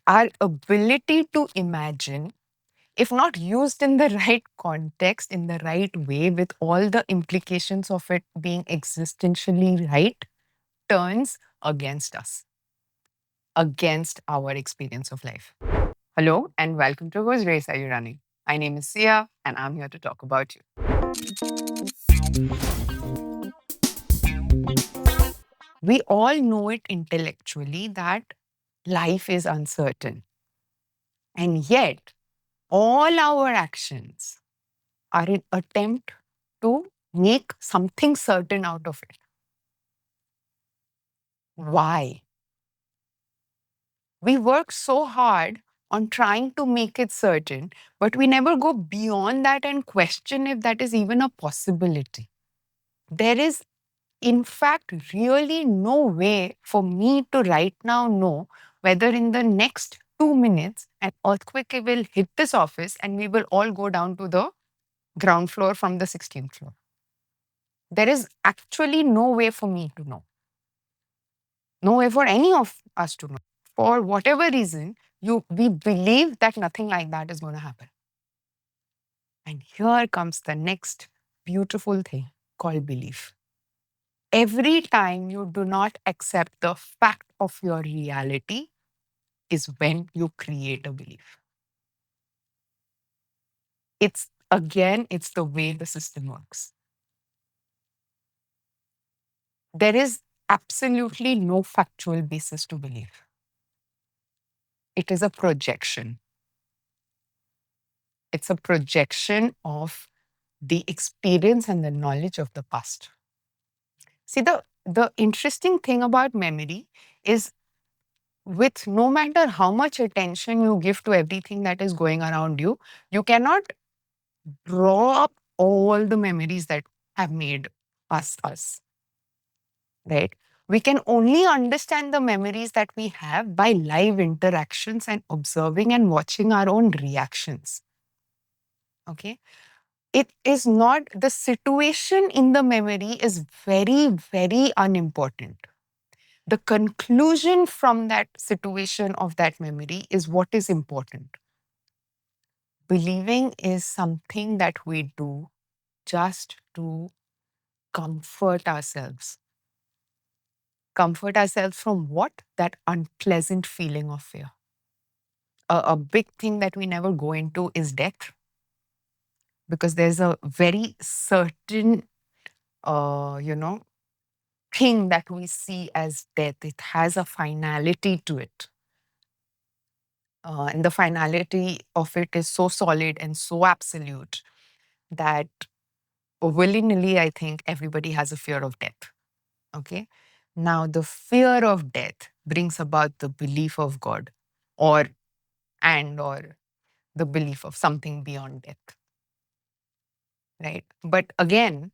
Our ability to imagine, if not used in the right context, in the right way, with all the implications of it being existentially right, turns against us, against our experience of life. Hello, and welcome to Whose Race Are You Running? My name is Sia, and I'm here to talk about you. We all know it intellectually that life is uncertain. And yet, all our actions are an attempt to make something certain out of it. Why? We work so hard on trying to make it certain, but we never go beyond that and question if that is even a possibility. There is, in fact, really no way for me to right now know whether in the next 2 minutes an earthquake will hit this office and we will all go down to the ground floor from the 16th floor. There is actually no way for me to know. No way for any of us to know. For whatever reason, we believe that nothing like that is going to happen. And here comes the next beautiful thing called belief. Every time you do not accept the fact of your reality is when you create a belief. It's the way the system works. There is absolutely no factual basis to believe. It is a projection. It's a projection of the experience and the knowledge of the past. See, the interesting thing about memory is with no matter how much attention you give to everything that is going around you, you cannot draw up all the memories that have made us, right? We can only understand the memories that we have by live interactions and observing and watching our own reactions. Okay. It is not the situation in the memory is very, very unimportant. The conclusion from that situation of that memory is what is important. Believing is something that we do just to comfort ourselves. Comfort ourselves from what? That unpleasant feeling of fear. A big thing that we never go into is death, because there's a very certain, thing that we see as death. It has a finality to it. And the finality of it is so solid and so absolute that willy-nilly, I think everybody has a fear of death. Okay. Now, the fear of death brings about the belief of God or the belief of something beyond death. Right. But again,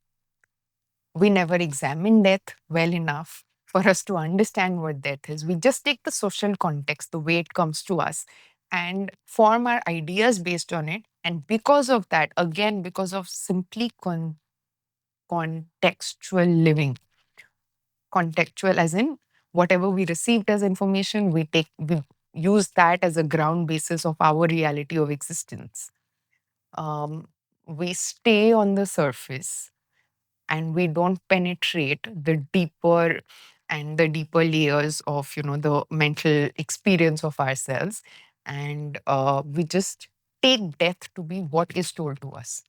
we never examine death well enough for us to understand what death is. We just take the social context, the way it comes to us, and form our ideas based on it. And because of that, again, because of simply contextual living, contextual as in whatever we received as information, we use that as a ground basis of our reality of existence. Um, we stay on the surface and we don't penetrate the deeper layers of the mental experience of ourselves, and we just take death to be what is told to us,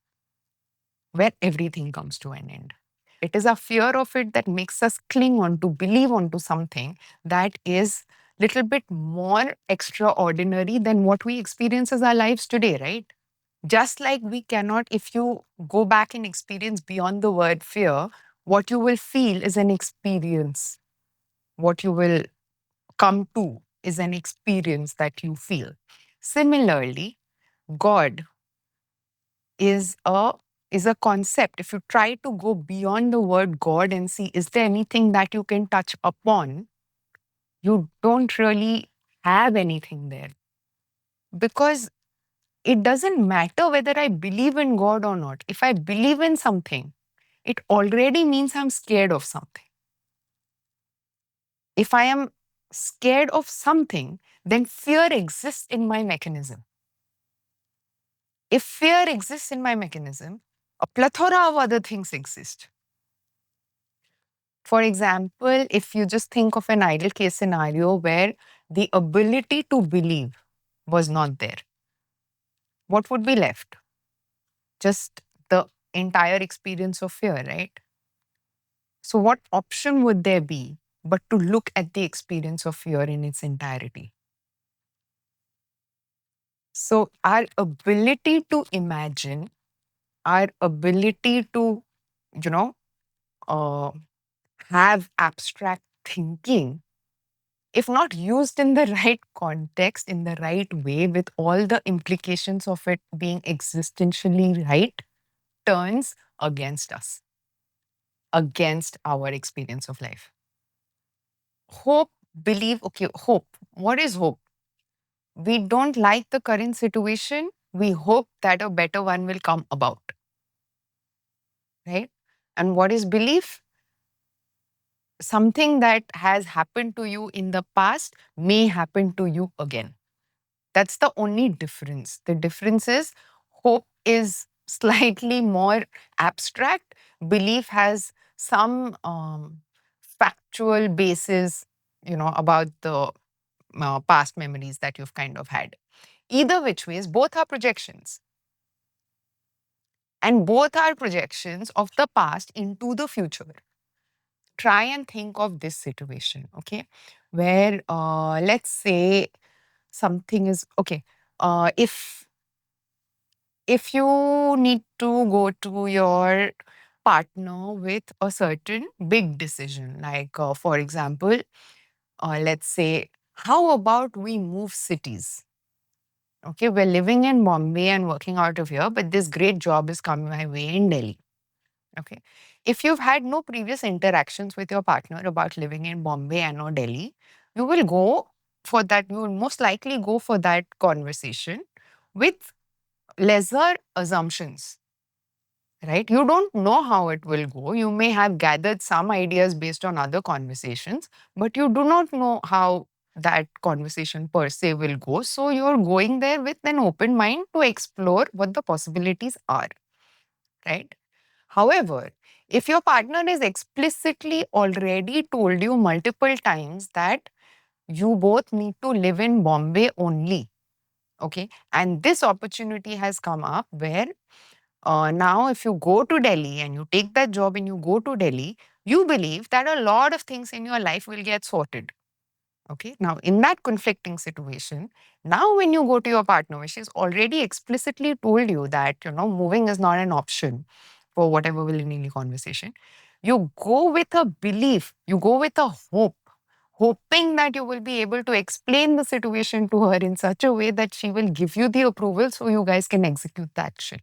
where everything comes to an end. It is a fear of it that makes us cling on to believe onto something that is little bit more extraordinary than what we experience as our lives today, right? Just like we cannot, if you go back and experience beyond the word fear, what you will feel is an experience. What you will come to is an experience that you feel. Similarly, God is a concept. If you try to go beyond the word God and see, is there anything that you can touch upon? You don't really have anything there. Because it doesn't matter whether I believe in God or not. If I believe in something, it already means I'm scared of something. If I am scared of something, then fear exists in my mechanism. If fear exists in my mechanism, a plethora of other things exist. For example, if you just think of an ideal case scenario where the ability to believe was not there, what would be left? Just the entire experience of fear, right? So, what option would there be but to look at the experience of fear in its entirety? So, our ability to imagine, our ability to, you know, uh, have abstract thinking, if not used in the right context, in the right way, with all the implications of it being existentially right, turns against us, against our experience of life. Hope, believe, okay, hope. What is hope? We don't like the current situation. We hope that a better one will come about, right? And what is belief? Something that has happened to you in the past may happen to you again. That's the only difference. The difference is hope is slightly more abstract. Belief has some factual basis, about the past memories that you've kind of had. Either which ways, both are projections. And both are projections of the past into the future. Try and think of this situation, okay? Where, let's say something is, okay, if you need to go to your partner with a certain big decision, like, for example, let's say, how about we move cities? Okay, we're living in Bombay and working out of here, but this great job is coming my way in Delhi. Okay. If you've had no previous interactions with your partner about living in Bombay and or Delhi, you will go for that, you will most likely go for that conversation with lesser assumptions, right? You don't know how it will go. You may have gathered some ideas based on other conversations, but you do not know how that conversation per se will go. So you're going there with an open mind to explore what the possibilities are, right? However, if your partner is explicitly already told you multiple times that you both need to live in Bombay only, okay, and this opportunity has come up where now if you go to Delhi and you take that job and you go to Delhi, you believe that a lot of things in your life will get sorted. Okay. Now, in that conflicting situation, now when you go to your partner, she's already explicitly told you that, moving is not an option for whatever willy-nilly conversation. You go with a belief, you go with a hope, hoping that you will be able to explain the situation to her in such a way that she will give you the approval so you guys can execute the action.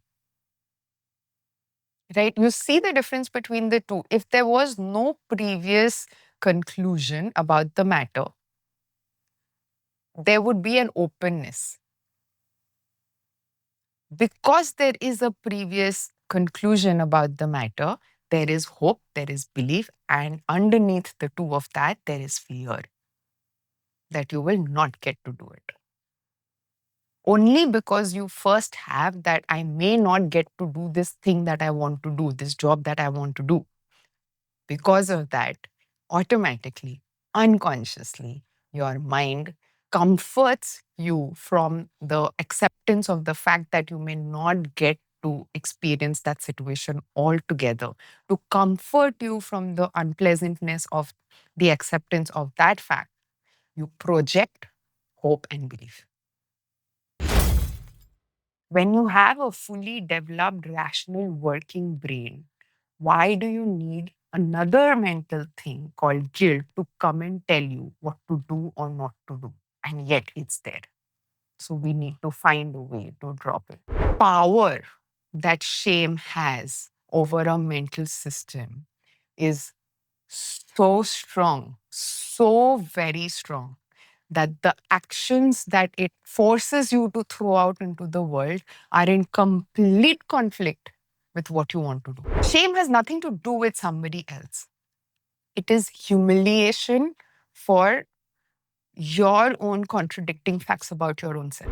Right? You see the difference between the two. If there was no previous conclusion about the matter, there would be an openness. Because there is a previous conclusion about the matter, there is hope, there is belief, and underneath the two of that, there is fear that you will not get to do it. Only because you first have that I may not get to do this thing that I want to do, this job that I want to do. Because of that, automatically, unconsciously, your mind comforts you from the acceptance of the fact that you may not get to experience that situation altogether, to comfort you from the unpleasantness of the acceptance of that fact. You project hope and belief. When you have a fully developed, rational working brain, why do you need another mental thing called guilt to come and tell you what to do or not to do? And yet it's there. So we need to find a way to drop it. Power that shame has over a mental system is so strong, so very strong, that the actions that it forces you to throw out into the world are in complete conflict with what you want to do. Shame has nothing to do with somebody else. It is humiliation for your own contradicting facts about your own self.